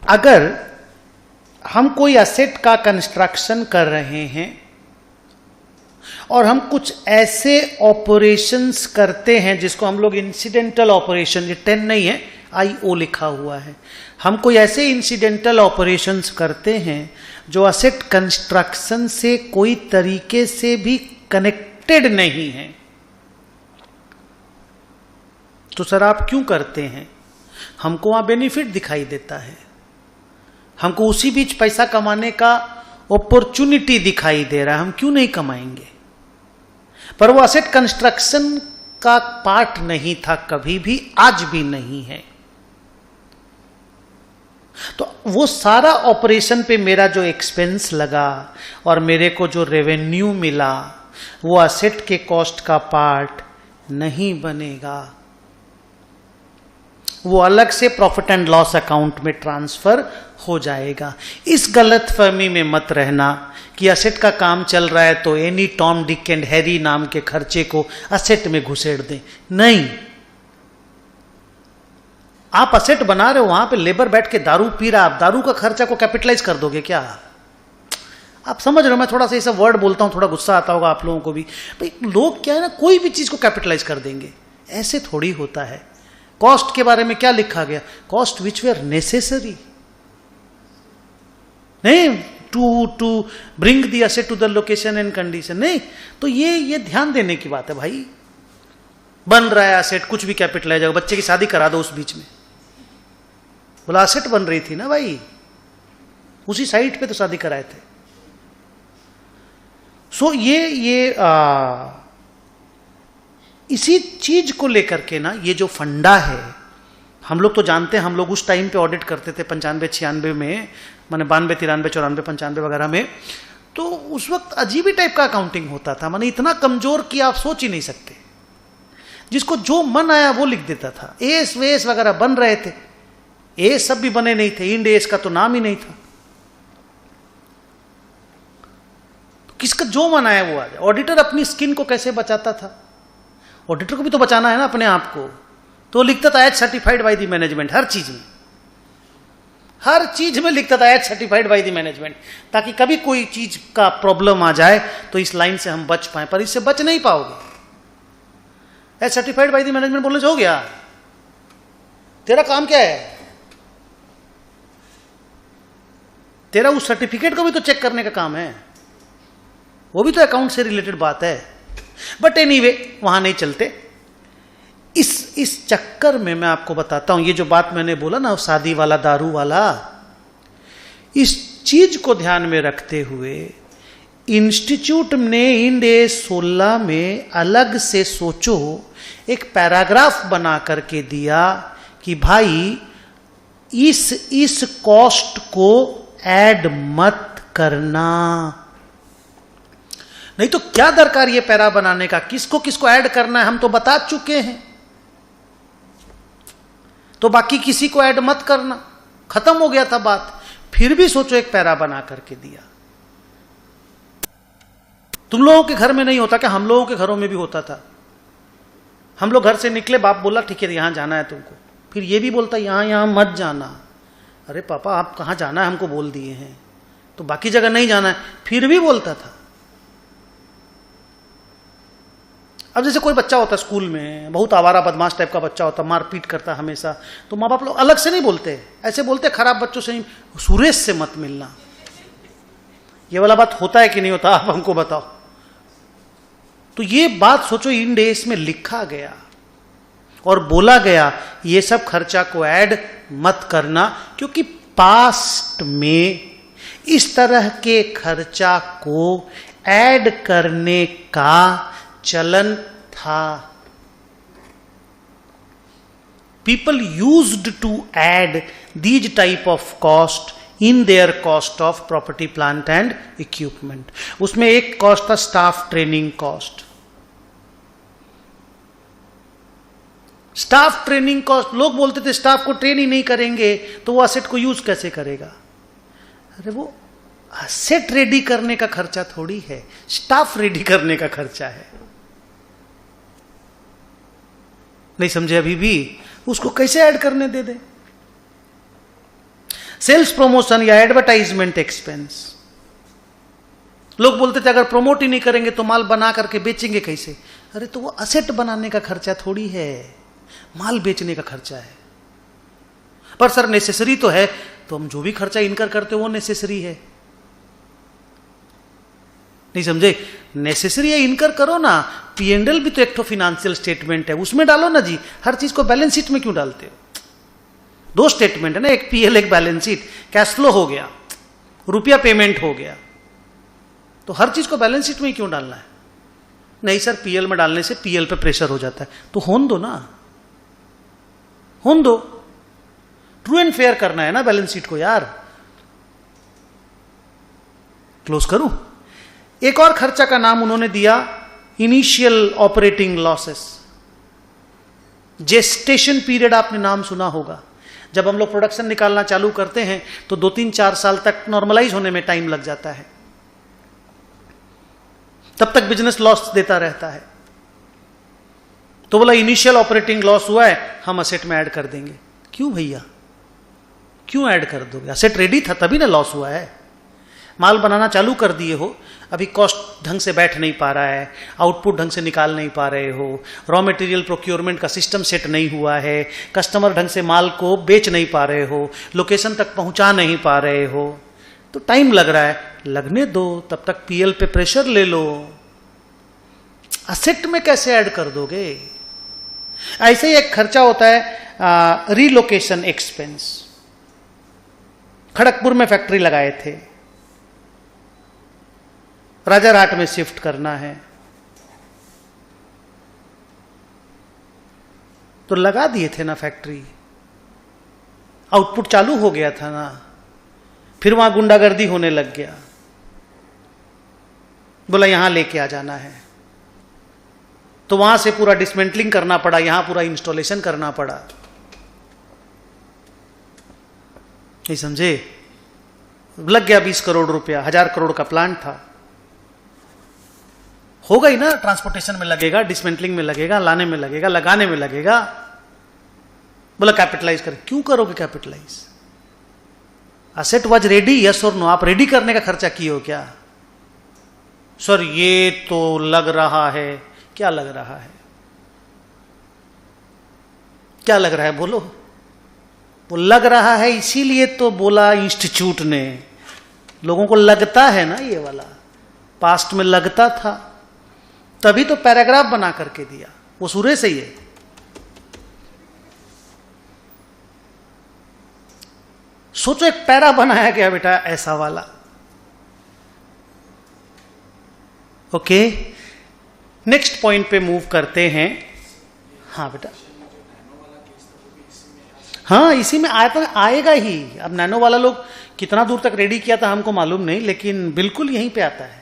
अगर हम कोई एसेट का कंस्ट्रक्शन कर रहे हैं और हम कुछ ऐसे ऑपरेशंस करते हैं जिसको हम लोग इंसिडेंटल ऑपरेशन, ये 10 नहीं है, IO लिखा हुआ है, हम कोई ऐसे इंसिडेंटल ऑपरेशंस करते हैं जो एसेट कंस्ट्रक्शन से कोई तरीके से भी कनेक्टेड नहीं है, तो सर आप क्यों करते हैं? हमको वहां बेनिफिट दिखाई देता है, हमको उसी बीच पैसा कमाने का अपॉर्चुनिटी दिखाई दे रहा है, हम क्यों नहीं कमाएंगे? पर वो एसेट कंस्ट्रक्शन का पार्ट नहीं था कभी भी, आज भी नहीं है। तो वो सारा ऑपरेशन पे मेरा जो एक्सपेंस लगा और मेरे को जो रेवेन्यू मिला वो एसेट के कॉस्ट का पार्ट नहीं बनेगा, वो अलग से प्रॉफिट एंड लॉस अकाउंट में ट्रांसफर हो जाएगा। इस गलतफहमी में मत रहना कि एसेट का काम चल रहा है तो any Tom Dick and Harry नाम के खर्चे को एसेट में घुसेड़ दें। नहीं, आप एसेट बना रहे हो, वहां पे लेबर बैठ के दारू पी रहा, आप दारू का खर्चा को कैपिटलाइज कर दोगे क्या? आप समझ रहे हो, मैं थोड़ा सा ये सब वर्ड बोलता हूं, थोड़ा गुस्सा आता होगा आप लोगों को भी। भाई लोग क्या है ना, कोई भी चीज को कैपिटलाइज कर देंगे, ऐसे थोड़ी होता है। कॉस्ट के बारे में क्या लिखा गया? कॉस्ट विच वेर नेसेसरी, नहीं to bring the asset to the location and condition, नहीं। तो ये ध्यान देने की बात है भाई। बन रहा है एसेट, कुछ भी कैपिटलाइज होगा, बच्चे की शादी करा दो उस बीच में, बोला एसेट बन रही थी ना भाई, उसी साइट पे तो शादी कराए थे। सो इसी चीज को लेकर के ना, ये जो फंडा है, हम लोग तो जानते हैं, हम लोग उस टाइम पे ऑडिट करते थे 95-96 में, माने 92-93-94-95 वगैरह में, तो उस वक्त अजीब ही टाइप का अकाउंटिंग होता था, माने इतना कमजोर कि आप सोच ही नहीं सकते। जिसको जो मन आया वो लिख देता था, एस वेस वगैरह बन रहे थे, एस सब भी बने नहीं थे, इंड एस का तो नाम ही नहीं था। तो किसका जो मन आया वो आ जाए। ऑडिटर अपनी स्किन को कैसे बचाता था? ऑडिटर को भी तो बचाना है ना अपने आप को, तो लिखता था एच सर्टिफाइड बाय द मैनेजमेंट, हर चीज में लिखता था एच सर्टिफाइड बाय द मैनेजमेंट, ताकि कभी कोई चीज का प्रॉब्लम आ जाए तो इस लाइन से हम बच पाए। पर इससे बच नहीं पाओगे। H certified by the management बोलने से हो गया? तेरा काम क्या है? तेरा उस सर्टिफिकेट को भी तो चेक करने का काम है, वो भी तो अकाउंट से रिलेटेड बात है। बट एनीवे, वहां नहीं चलते। इस चक्कर में मैं आपको बताता हूं, ये जो बात मैंने बोला ना, शादी वाला, दारू वाला, इस चीज को ध्यान में रखते हुए इंस्टीट्यूट ने इंड AS 16 में अलग से सोचो, एक पैराग्राफ बना करके दिया कि भाई इस कॉस्ट को ऐड मत करना। नहीं तो क्या दरकार ये पैरा बनाने का? किसको किसको ऐड करना है हम तो बता चुके हैं, तो बाकी किसी को ऐड मत करना, खत्म हो गया था बात। फिर भी सोचो, एक पैरा बना करके दिया। तुम लोगों के घर में नहीं होता क्या? हम लोगों के घरों में भी होता था। हम लोग घर से निकले, बाप बोला ठीक है यहां जाना है तुमको, फिर ये भी बोलता यहां मत जाना। अरे पापा आप कहां जाना है हमको बोल दिए हैं, तो बाकी जगह नहीं जाना है, फिर भी बोलता था। अब जैसे कोई बच्चा होता है स्कूल में, बहुत आवारा बदमाश टाइप का बच्चा होता, मारपीट करता हमेशा, तो माँ बाप लोग अलग से नहीं बोलते, ऐसे बोलते खराब बच्चों से, सुरेश से मत मिलना। ये वाला बात होता है कि नहीं होता, आप हमको बताओ। तो ये बात सोचो, इंड AS में लिखा गया और बोला गया ये सब खर्चा को ऐड मत करना, क्योंकि पास्ट में इस तरह के खर्चा को ऐड करने का चलन था। People used to add these type of cost in their cost of property, plant and equipment. उसमें एक कॉस्ट था staff training cost. Staff training cost, लोग बोलते थे स्टाफ को ट्रेन ही नहीं करेंगे तो वो एसेट को यूज कैसे करेगा? अरे वो एसेट रेडी करने का खर्चा थोड़ी है, स्टाफ रेडी करने का खर्चा है। नहीं समझे अभी भी? उसको कैसे ऐड करने दे दे? सेल्स प्रमोशन या एडवर्टाइजमेंट एक्सपेंस। लोग बोलते थे अगर प्रमोट ही नहीं करेंगे तो माल बना करके बेचेंगे कैसे? अरे तो वो असेट बनाने का खर्चा थोड़ी है, माल बेचने का खर्चा है। पर सर नेसेसरी तो है, तो हम जो भी खर्चा इनकर करते वो नेसेसरी है। नहीं समझे? नेसेसरी है इनकर करो ना। P&L भी तो एक तो फाइनेंशियल स्टेटमेंट है, उसमें डालो ना जी। हर चीज को बैलेंस शीट में क्यों डालते हो? दो स्टेटमेंट है ना, एक PL एक बैलेंस शीट। कैश फ्लो हो गया, रुपया पेमेंट हो गया, तो हर चीज को बैलेंस शीट में ही क्यों डालना है? नहीं सर PL में डालने से PL पे प्रेशर हो जाता है, तो होन दो ना, होन दो। ट्रू एंड फेयर करना है ना बैलेंस शीट को यार। क्लोज करूं? एक और खर्चा का नाम उन्होंने दिया initial operating losses. Gestation period आपने नाम सुना होगा। जब हम लोग प्रोडक्शन निकालना चालू करते हैं तो 2-3-4 साल तक नॉर्मलाइज होने में टाइम लग जाता है, तब तक बिजनेस लॉस देता रहता है। तो बोला इनिशियल ऑपरेटिंग लॉस हुआ है, हम असेट में ऐड कर देंगे। क्यों भैया, क्यों ऐड कर दोगे? असेट रेडी था तभी ना लॉस हुआ है। माल बनाना चालू कर दिए हो, अभी कॉस्ट ढंग से बैठ नहीं पा रहा है, आउटपुट ढंग से निकाल नहीं पा रहे हो, रॉ मटेरियल प्रोक्योरमेंट का सिस्टम सेट नहीं हुआ है, कस्टमर ढंग से माल को बेच नहीं पा रहे हो, लोकेशन तक पहुंचा नहीं पा रहे हो, तो टाइम लग रहा है। लगने दो, तब तक PL पे प्रेशर ले लो। असेट में कैसे ऐड कर दोगे? ऐसे ही एक खर्चा होता है रीलोकेशन एक्सपेंस। खड़गपुर में फैक्ट्री लगाए थे, राजारहाट में शिफ्ट करना है, तो लगा दिए थे ना फैक्ट्री, आउटपुट चालू हो गया था ना, फिर वहां गुंडागर्दी होने लग गया, बोला यहां लेके आ जाना है, तो वहां से पूरा डिसमेंटलिंग करना पड़ा, यहां पूरा इंस्टॉलेशन करना पड़ा। नहीं समझे? लग गया 20 करोड़ रुपया, 1000 करोड़ का प्लांट था। होगा ही ना, ट्रांसपोर्टेशन में लगेगा, डिसमेंटलिंग में लगेगा, लाने में लगेगा, लगाने में लगेगा। बोला कैपिटलाइज कर। क्यों करोगे capitalize? Asset was ready, yes और नो? आप रेडी करने का खर्चा किए हो क्या? सर ये तो लग रहा है। क्या लग रहा है? क्या लग रहा है बोलो? वो लग रहा है इसीलिए तो बोला इंस्टीट्यूट ने। लोगों को लगता है ना, ये वाला पास्ट में लगता था, तभी तो पैराग्राफ बना करके दिया। वो सूर्य से ही है। सोचो एक पैरा बनाया गया बेटा ऐसा वाला। ओके, नेक्स्ट पॉइंट पे मूव करते हैं। हाँ बेटा, हाँ इसी में आएगा ही। अब नैनो वाला लोग कितना दूर तक रेडी किया था हमको मालूम नहीं, लेकिन बिल्कुल यहीं पे आता है।